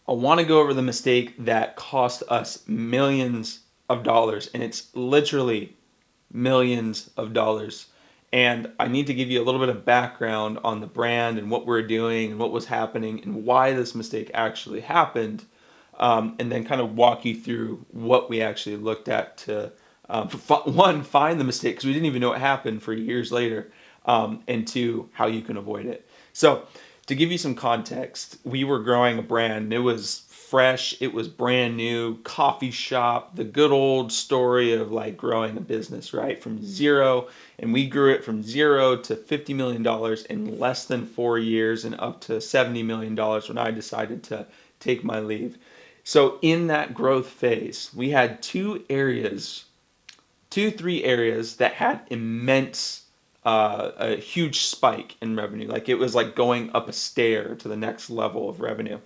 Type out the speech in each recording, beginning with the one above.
I want to go over the mistake that cost us millions of dollars, and it's literally millions of dollars. And I need to give you a little bit of background on the brand and what we're doing and what was happening and why this mistake actually happened, and then kind of walk you through what we actually looked at to, one, find the mistake because we didn't even know it happened for years later, and two, how you can avoid it. So, to give you some context, we were growing a brand. It was fresh, it was brand new, coffee shop, the good old story of like growing a business, right? From zero, and we grew it from zero to $50 million in less than 4 years and up to $70 million when I decided to take my leave. So, in that growth phase, we had three areas that had immense, a huge spike in revenue. Like it was like going up a stair to the next level of revenue.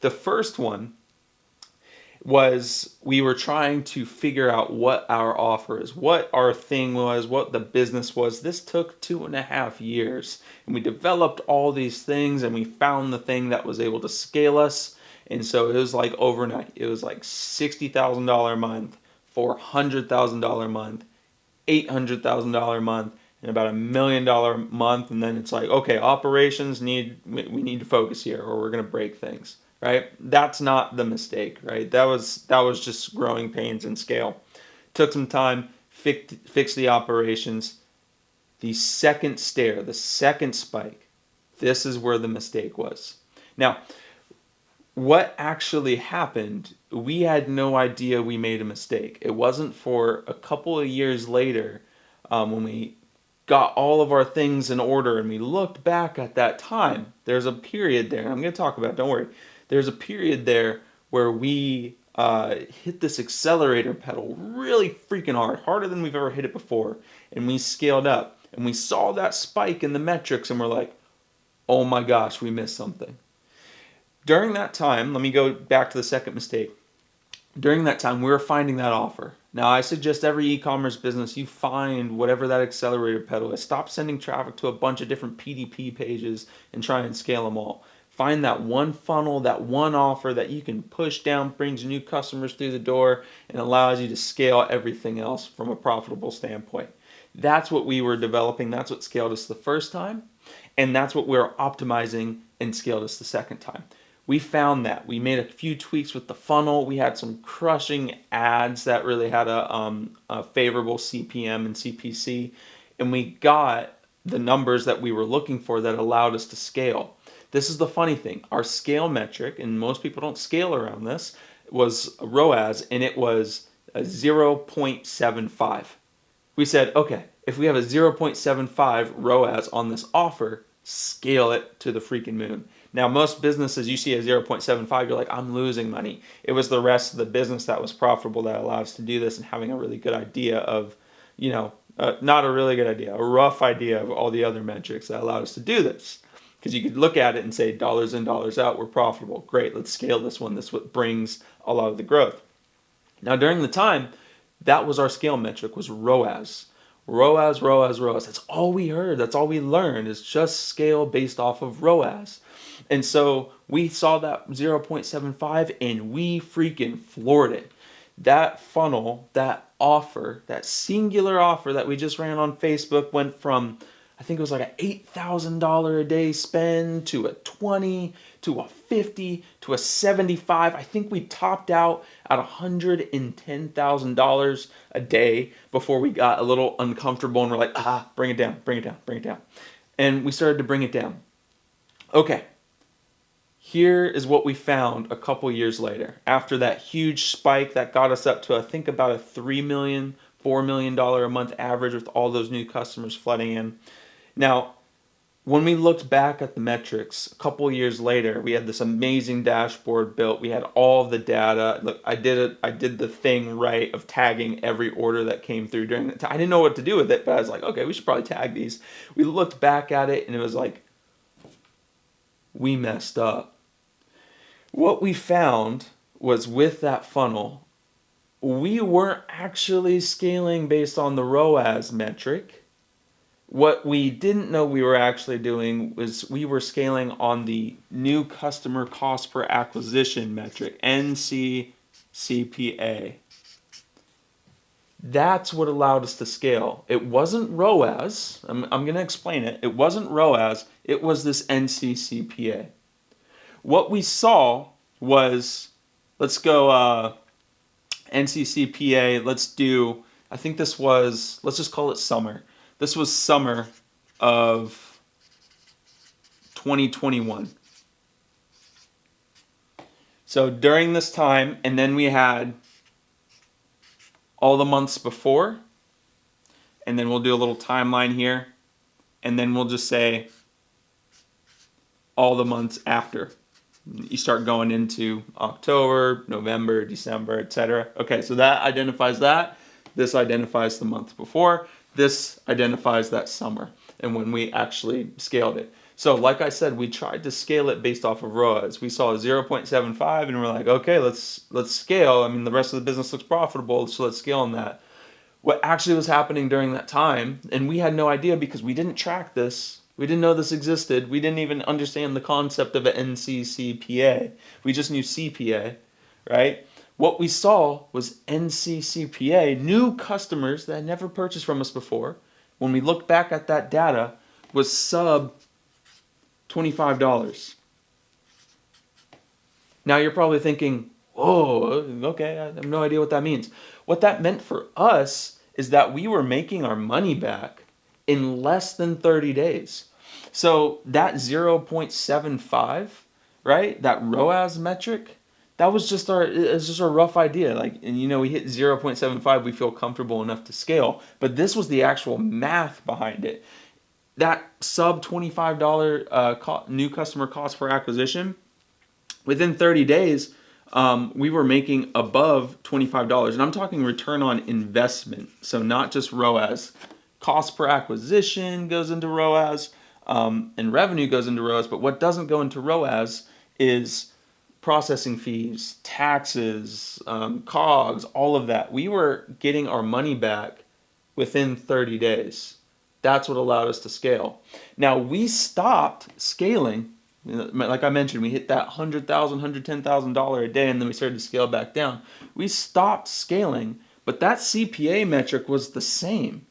The first one was we were trying to figure out what our offer is, what our thing was, what the business was. This took 2.5 years, and we developed all these things, and we found the thing that was able to scale us. And so it was like overnight. It was like $60,000 a month, $400,000 a month, $800,000 a month, and about $1 million a month. And then it's like, okay, operations we need to focus here, or we're gonna break things, right? That's not the mistake, right? That was just growing pains and scale. Took some time, fix the operations. The second stair, the second spike, this is where the mistake was. Now, what actually happened, we had no idea we made a mistake. It wasn't for a couple of years later, when we got all of our things in order and we looked back at that time. There's a period there, and I'm going to talk about it, don't worry. There's a period there where we hit this accelerator pedal really freaking hard, harder than we've ever hit it before, and we scaled up. And we saw that spike in the metrics, and we're like, oh my gosh, we missed something. During that time, let me go back to the second mistake. During that time, we were finding that offer. Now, I suggest every e-commerce business, you find whatever that accelerator pedal is. Stop sending traffic to a bunch of different PDP pages and try and scale them all. Find that one funnel, that one offer that you can push down, brings new customers through the door, and allows you to scale everything else from a profitable standpoint. That's what we were developing. That's what scaled us the first time. And that's what we're optimizing and scaled us the second time. We found that. We made a few tweaks with the funnel. We had some crushing ads that really had a favorable CPM and CPC. And we got the numbers that we were looking for that allowed us to scale. This is the funny thing. Our scale metric, and most people don't scale around this, was ROAS, and it was a 0.75. We said, okay, if we have a 0.75 ROAS on this offer, scale it to the freaking moon. Now, most businesses, you see a 0.75, you're like, I'm losing money. It was the rest of the business that was profitable that allowed us to do this, and having a really good idea of, not a really good idea, a rough idea of all the other metrics that allowed us to do this. Because you could look at it and say, dollars in, dollars out, we're profitable. Great, let's scale this one. This is what brings a lot of the growth. Now, during the time, that was our scale metric, was ROAS. ROAS, ROAS, ROAS. That's all we heard. That's all we learned is just scale based off of ROAS. And so we saw that 0.75 and we freaking floored it. That funnel, that offer, that singular offer that we just ran on Facebook went from, I think it was like an $8,000 a day spend to a 20 to a 50 to a 75. I think we topped out at $110,000 a day before we got a little uncomfortable and we're like, bring it down, bring it down, bring it down. And we started to bring it down. Okay, here is what we found a couple years later. After that huge spike that got us up to, I think, about a $3 million, $4 million a month average with all those new customers flooding in. Now, when we looked back at the metrics a couple years later, we had this amazing dashboard built. We had all the data. Look, I did the thing right of tagging every order that came through during the time. I didn't know what to do with it, but I was like, okay, we should probably tag these. We looked back at it and it was like, we messed up. What we found was with that funnel, we weren't actually scaling based on the ROAS metric. What we didn't know we were actually doing was we were scaling on the new customer cost per acquisition metric, NCCPA. That's what allowed us to scale. It wasn't ROAS. I'm going to explain it. It wasn't ROAS. It was this NCCPA. What we saw was, let's go NCCPA. Let's do, I think this was, let's just call it summer. This was summer of 2021. So during this time, and then we had all the months before, and then we'll do a little timeline here, and then we'll just say all the months after. You start going into October, November, December, etc. Okay, so that identifies that. This identifies the month before. This identifies that summer and when we actually scaled it. So like I said, we tried to scale it based off of ROAS. We saw a 0.75 and we're like, okay, let's scale. I mean, the rest of the business looks profitable, so let's scale on that. What actually was happening during that time, and we had no idea because we didn't track this. We didn't know this existed. We didn't even understand the concept of an NCCPA. We just knew CPA, right? What we saw was NCCPA, new customers that had never purchased from us before. When we look back at that data, was sub $25. Now you're probably thinking, whoa, okay, I have no idea what that means. What that meant for us is that we were making our money back in less than 30 days. So that 0.75, right? That ROAS metric, that was just it's just a rough idea. Like, and we hit 0.75, we feel comfortable enough to scale. But this was the actual math behind it. That sub $25 new customer cost per acquisition, within 30 days, we were making above $25. And I'm talking return on investment. So not just ROAS. Cost per acquisition goes into ROAS, and revenue goes into ROAS. But what doesn't go into ROAS is processing fees, taxes, COGS, all of that. We were getting our money back within 30 days. That's what allowed us to scale. Now, we stopped scaling. Like I mentioned, we hit that $100,000, $110,000 a day, and then we started to scale back down. We stopped scaling, but that CPA metric was the same.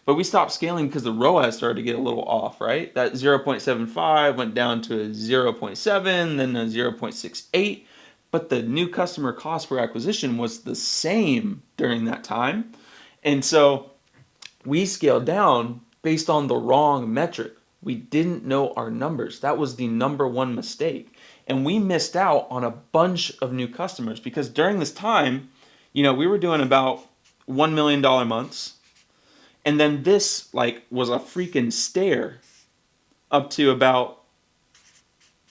But we stopped scaling because the ROAS started to get a little off, right? That 0.75 went down to a 0.7, then a 0.68. But the new customer cost per acquisition was the same during that time. And so we scaled down based on the wrong metric. We didn't know our numbers. That was the number one mistake. And we missed out on a bunch of new customers because during this time, we were doing about $1 million months. And then this was a freaking stair up to about,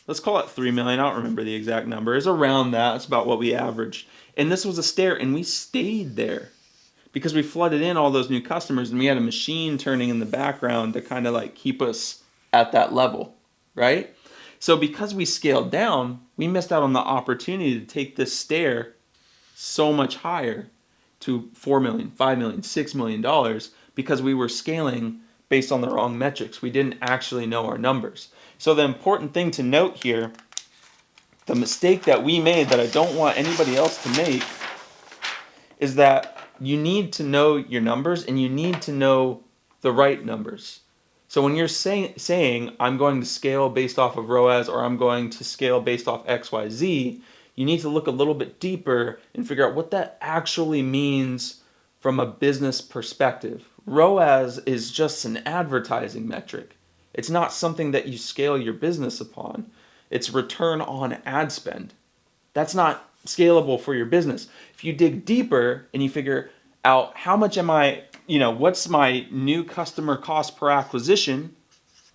let's call it 3 million. I don't remember the exact number. It's around that. It's about what we averaged. And this was a stair, and we stayed there because we flooded in all those new customers, and we had a machine turning in the background to kind of keep us at that level, right? So because we scaled down, we missed out on the opportunity to take this stair so much higher to $4 million, $5 million, $6 million because we were scaling based on the wrong metrics. We didn't actually know our numbers. So the important thing to note here, the mistake that we made that I don't want anybody else to make, is that you need to know your numbers and you need to know the right numbers. So when you're saying I'm going to scale based off of ROAS or I'm going to scale based off XYZ, you need to look a little bit deeper and figure out what that actually means from a business perspective. ROAS is just an advertising metric. It's not something that you scale your business upon. It's return on ad spend. That's not scalable for your business. If you dig deeper and you figure out how much am I, what's my new customer cost per acquisition?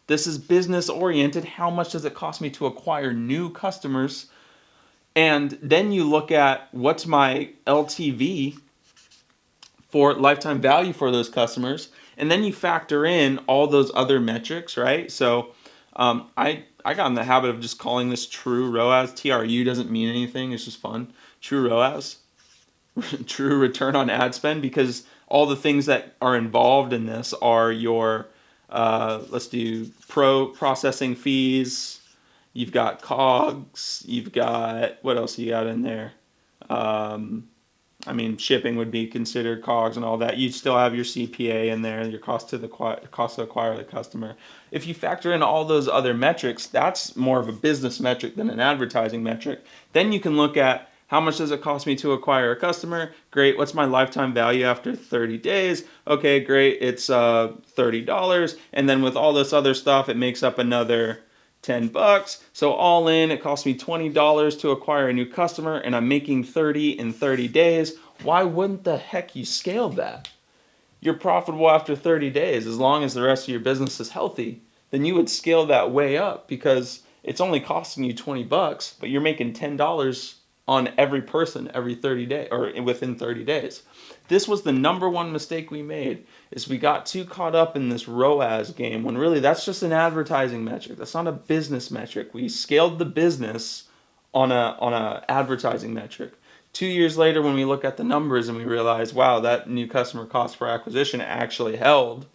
This is business oriented. How much does it cost me to acquire new customers? And then you look at what's my LTV for lifetime value for those customers. And then you factor in all those other metrics, right? So I got in the habit of just calling this true ROAS. TRU doesn't mean anything. It's just fun. True ROAS. True return on ad spend, because all the things that are involved in this are your Let's do processing fees. You've got COGS. You've got, what else you got in there? Um, I mean, shipping would be considered COGS and all that. You'd still have your CPA in there, your cost to acquire the customer. If you factor in all those other metrics, that's more of a business metric than an advertising metric. Then you can look at how much does it cost me to acquire a customer? Great. What's my lifetime value after 30 days? Okay, great. It's $30. And then with all this other stuff, it makes up another $10. So all in, it costs me $20 to acquire a new customer, and I'm making 30 in 30 days. Why wouldn't the heck you scale that? You're profitable after 30 days as long as the rest of your business is healthy. Then you would scale that way up because it's only costing you $20, but you're making $10 on every person every 30 days or within 30 days. This was the number one mistake we made is we got too caught up in this ROAS game when really that's just an advertising metric. That's not a business metric. We scaled the business on a advertising metric. 2 years later, when we look at the numbers and we realize, wow, that new customer cost per acquisition actually held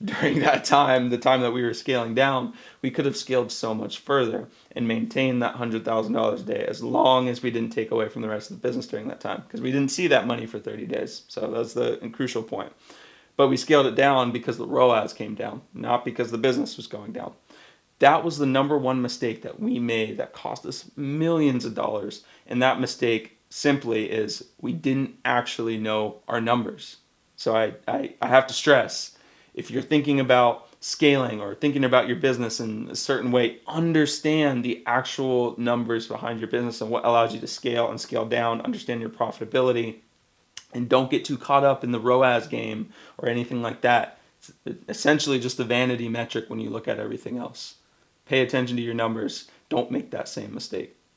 during that time, the time that we were scaling down, we could have scaled so much further and maintained that $100,000 a day as long as we didn't take away from the rest of the business during that time because we didn't see that money for 30 days. So that's the crucial point. But we scaled it down because the ROAS came down, not because the business was going down. That was the number one mistake that we made that cost us millions of dollars. And that mistake simply is we didn't actually know our numbers. So I have to stress, if you're thinking about scaling or thinking about your business in a certain way, understand the actual numbers behind your business and what allows you to scale and scale down, understand your profitability, and don't get too caught up in the ROAS game or anything like that. It's essentially just a vanity metric when you look at everything else. Pay attention to your numbers. Don't make that same mistake.